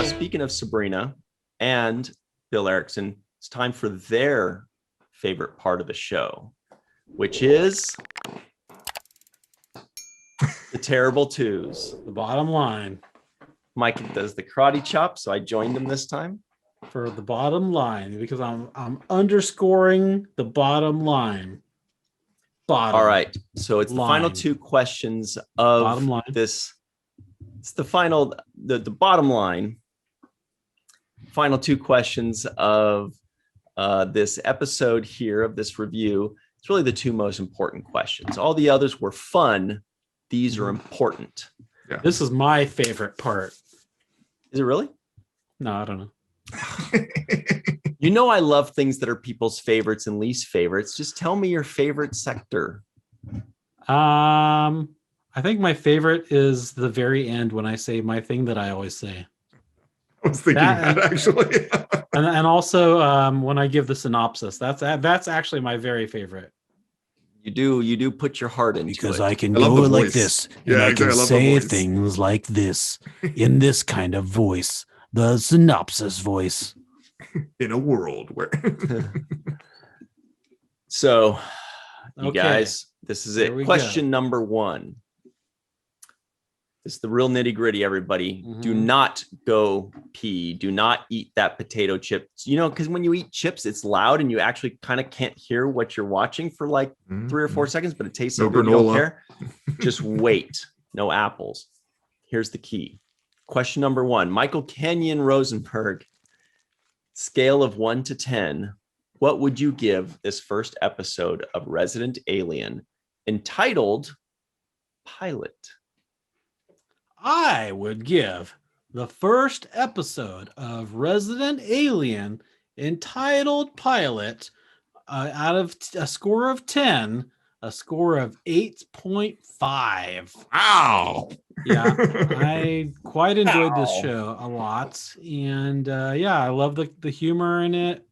now, speaking of Sabrina and Bill Erickson, it's time for their favorite part of the show, which is the terrible twos. The bottom line. Mike does the karate chop, so I joined him this time. For the bottom line, because I'm underscoring the bottom line. Bottom. All right. So it's the final two questions of bottom line. This. It's the final, the bottom line. Final two questions of this episode here of this review. It's really the two most important questions. All the others were fun. These are important. Yeah. This is my favorite part. Is it really? No, I don't know. You know, I love things that are people's favorites and least favorites. Just tell me your favorite sector. I think my favorite is the very end when I say my thing that I always say. I was thinking that actually. and also when I give the synopsis, that's actually my very favorite. You do put your heart into because it. I can go like this, and I can say things like this in this kind of voice, the synopsis voice. In a world where. So, you guys, this is it. Question go. Number one. It's the real nitty gritty, everybody. Do not go pee. Do not eat that potato chip. You know, because when you eat chips, it's loud and you actually kind of can't hear what you're watching for like 3 or 4 seconds, but it tastes so good. You don't care. Just wait. No apples. Here's the key. Question number one. Michael Kenyon Rosenberg, scale of 1 to 10. What would you give this first episode of Resident Alien entitled Pilot? I would give the first episode of Resident Alien entitled Pilot out of a score of 10, a score of 8.5. Wow. Yeah, I quite enjoyed this show a lot. And I love the humor in it.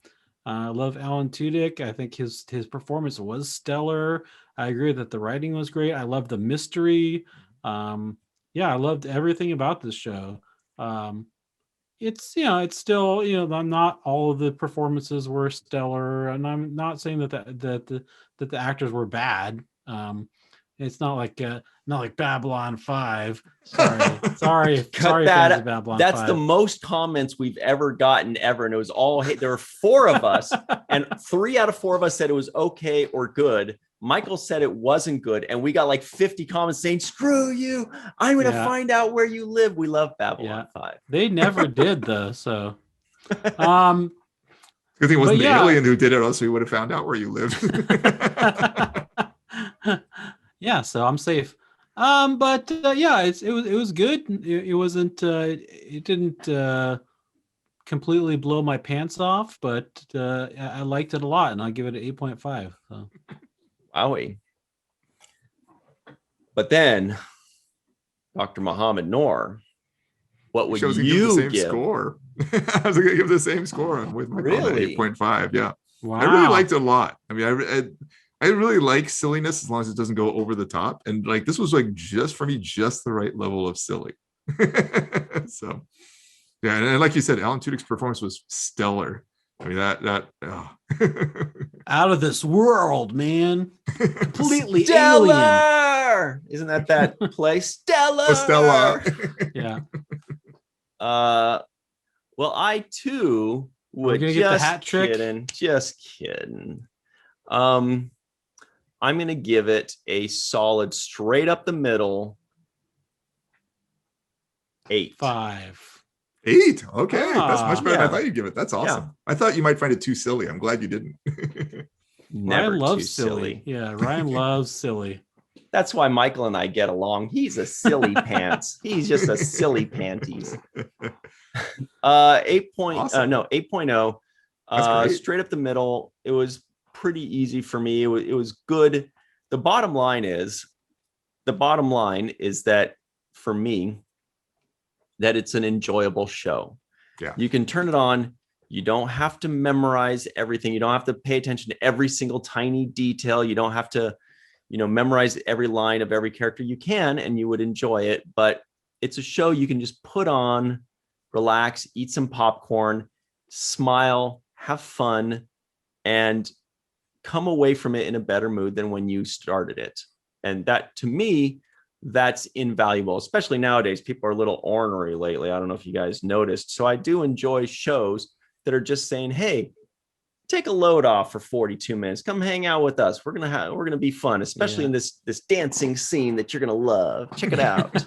I love Alan Tudyk. I think his performance was stellar. I agree that the writing was great. I love the mystery. I loved everything about this show. It's still, not all of the performances were stellar, and I'm not saying that the actors were bad. It's not like Babylon 5. Sorry, fans of Babylon 5. That's the most comments we've ever gotten ever, and it was all hate. There were 4 of us, and 3 out of 4 of us said it was okay or good. Michael said it wasn't good, and we got like 50 comments saying, "Screw you! I'm going to find out where you live." We love Babylon 5. They never did though, so. Good thing it wasn't the alien who did it, else we would have found out where you lived. Yeah, so I'm safe. It was good. It wasn't. It didn't completely blow my pants off, but I liked it a lot, and I'll give it an 8.5. So. Wowie. But then, Dr. Mohamed Noor, what would you give? Score. I was going to give the same score with my 8.5. Yeah. Wow. I really liked it a lot. I mean, I really like silliness as long as it doesn't go over the top. And like, this was like just for me, just the right level of silly. So, yeah. And like you said, Alan Tudyk's performance was stellar. I mean, out of this world, man. Completely Stellar! alien. Isn't that play? Stellar. Oh, Stella. Yeah. Well, I too would get the hat trick. Just kidding. I'm gonna give it a solid straight up the middle 8. 5. 8. Okay, that's much better than I thought you'd give it. That's awesome. Yeah. I thought you might find it too silly. I'm glad you didn't. Never Ryan loves too silly. Yeah, Ryan loves silly. That's why Michael and I get along. He's a silly pants. He's just a silly panties. 8.0. Straight up the middle. It was pretty easy for me. It was good. The bottom line is that for me, that it's an enjoyable show. Yeah. You can turn it on. You don't have to memorize everything. You don't have to pay attention to every single tiny detail. You don't have to, memorize every line of every character. You can, and you would enjoy it, but it's a show you can just put on relax, eat some popcorn, smile, have fun, and come away from it in a better mood than when you started it. And that, to me, that's invaluable, especially nowadays. People are a little ornery lately. I don't know if you guys noticed. So I do enjoy shows that are just saying, hey, take a load off for 42 minutes. Come hang out with us. We're gonna be fun, especially in this dancing scene that you're gonna love. Check it out.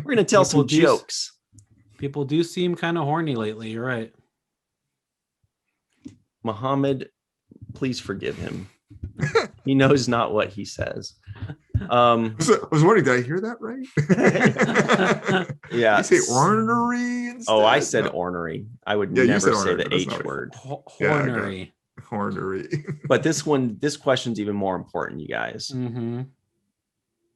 We're gonna tell some jokes. People do seem kind of horny lately. You're right. Mohamed, please forgive him. He knows not what he says. I was wondering, did I hear that right? Yeah. You say ornery instead? Oh, I said ornery. I would never say the H word. Hornery. Hornery. But this question's even more important, you guys. Mm-hmm.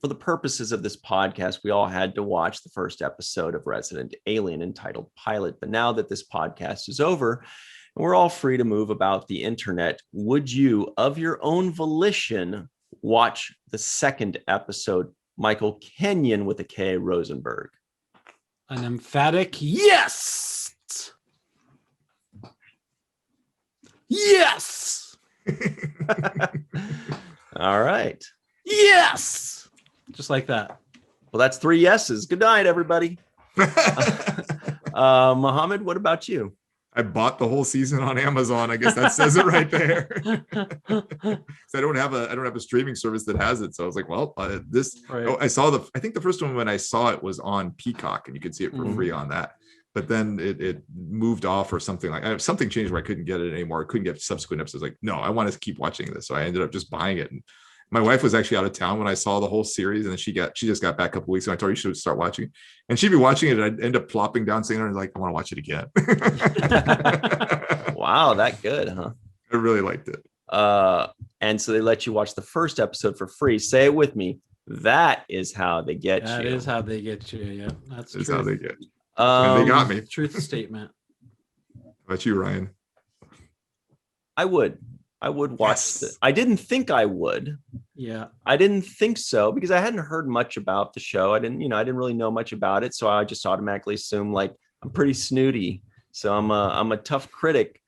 For the purposes of this podcast, we all had to watch the first episode of Resident Alien entitled Pilot. But now that this podcast is over, and we're all free to move about the internet, would you, of your own volition, watch the second episode, Michael Kenyon with a K, Rosenberg? An emphatic yes. Yes. All right. Yes. Just like that. Well, that's 3 yeses. Good night, everybody. Mohamed, what about you? I bought the whole season on Amazon. I guess that says it right there. So I don't have a streaming service that has it. So I was like, well, this. Right. Oh, I think the first one when I saw it was on Peacock, and you could see it for free on that. But then it moved off or something something changed where I couldn't get it anymore. I couldn't get subsequent episodes. Like, no, I want to keep watching this. So I ended up just buying it. And my wife was actually out of town when I saw the whole series, and then she just got back a couple weeks, and I told her you should start watching. And she'd be watching it, and I'd end up plopping down, saying, like, I want to watch it again. Wow, that good, huh? I really liked it. And so they let you watch the first episode for free. Say it with me. That is how they get you. That is how they get you. Yeah, that's how they get you. You. And they got me. Truth statement. How about you, Ryan? I would watch it. I didn't think I would. Yeah. I didn't think so because I hadn't heard much about the show. I didn't really know much about it. So I just automatically assumed like I'm pretty snooty. So I'm a tough critic,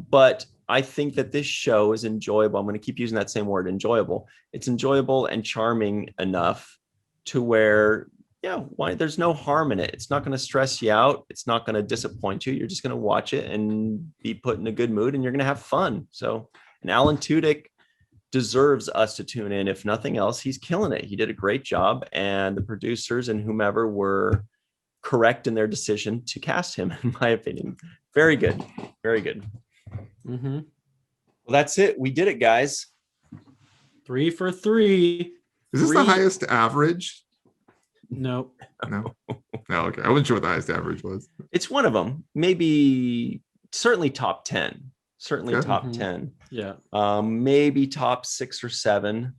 but I think that this show is enjoyable. I'm going to keep using that same word, enjoyable. It's enjoyable and charming enough to where, there's no harm in it. It's not going to stress you out. It's not going to disappoint you. You're just going to watch it and be put in a good mood, and you're going to have fun. So, and Alan Tudyk deserves us to tune in. If nothing else, he's killing it. He did a great job, and the producers and whomever were correct in their decision to cast him, in my opinion. Very good. Very good. Mm-hmm. Well, that's it. We did it, guys. 3 for 3. Is this the highest average? Nope. No. Okay. I wasn't sure what the highest average was. It's one of them. Maybe, certainly top 10. Certainly Okay. top 10. Yeah. Maybe top 6 or 7.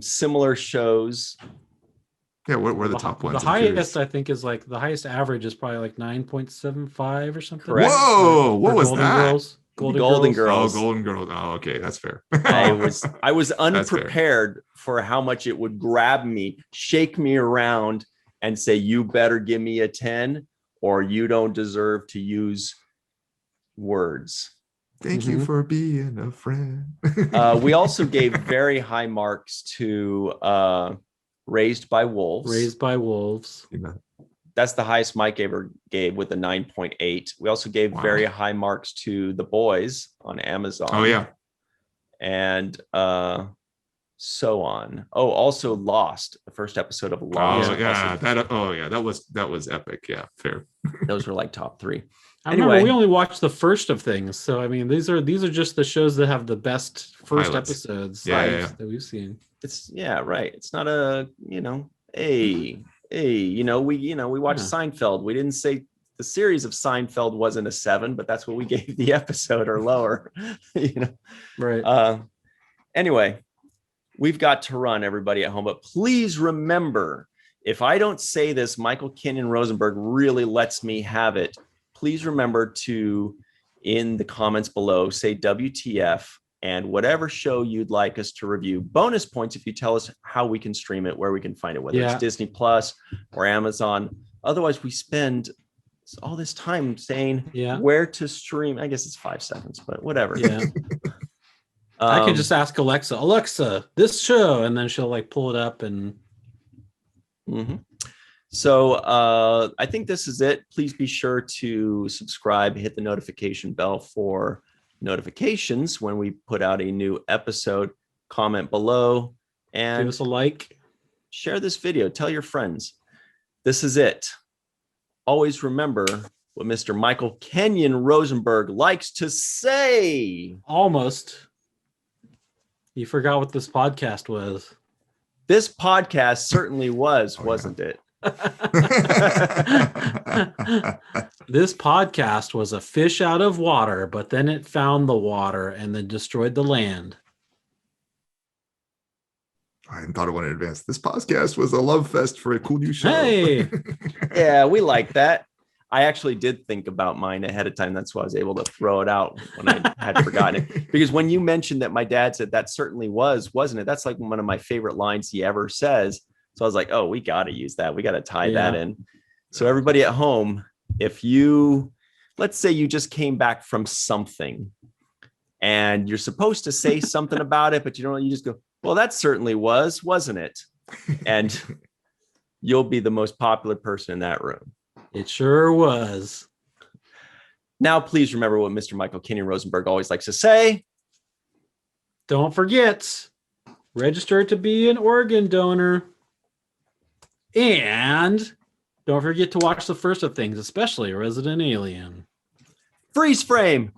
Similar shows. Yeah, what were the top ones? The highest, I think, is like the highest average is probably like 9.75 or something. Correct. Whoa, what was Golden that? Girls. Golden Girls. Oh, Golden Girls. Oh, okay, that's fair. I was unprepared for how much it would grab me, shake me around, and say, "You better give me a 10, or you don't deserve to use words." Thank you for being a friend. We also gave very high marks to Raised by Wolves. Raised by Wolves. That's the highest Mike ever gave with a 9.8. We also gave very high marks to The Boys on Amazon. Oh yeah. And so on. Oh, also Lost, the first episode of Lost. Oh yeah, that was epic. Yeah, fair. Those were like top 3. I remember we only watched the first of things. So I mean, these are just the shows that have the best first episodes that we've seen. It's right. It's not a, we watched Seinfeld. We didn't say the series of Seinfeld wasn't a 7, but that's what we gave the episode or lower, Right. Anyway, we've got to run, everybody at home, but please remember, if I don't say this, Michael Kenyon Rosenberg really lets me have it. Please remember to, in the comments below, say WTF and whatever show you'd like us to review. Bonus points if you tell us how we can stream it, where we can find it, whether it's Disney Plus or Amazon. Otherwise, we spend all this time saying Yeah. where to stream. I guess it's 5 seconds, but whatever. Yeah. I could just ask Alexa, this show, and then she'll like pull it up and. So I think this is it. Please be sure to subscribe, hit the notification bell for notifications when we put out a new episode. Comment below and Give us a like. Share this video. Tell your friends. This is it. Always remember what Mr. Michael Kenyon Rosenberg likes to say. Almost. You forgot what this podcast was. This podcast certainly was, wasn't it? This podcast was a fish out of water, but then it found the water and then destroyed the land. I hadn't thought of one in advance. This podcast was a love fest for a cool new show. Hey. Yeah, we like that. I actually did think about mine ahead of time. That's why I was able to throw it out when I had forgotten it. Because when you mentioned that my dad said that certainly was, wasn't it? That's like one of my favorite lines he ever says. So I was like, oh, we got to use that. We got to tie that in. So everybody at home, if you, let's say you just came back from something and you're supposed to say something about it, but you don't, you just go, well, that certainly was, wasn't it? And you'll be the most popular person in that room. It sure was. Now, please remember what Mr. Michael Kenyon Rosenberg always likes to say. Don't forget, register to be an organ donor. And don't forget to watch the first of things, especially Resident Alien. Freeze frame.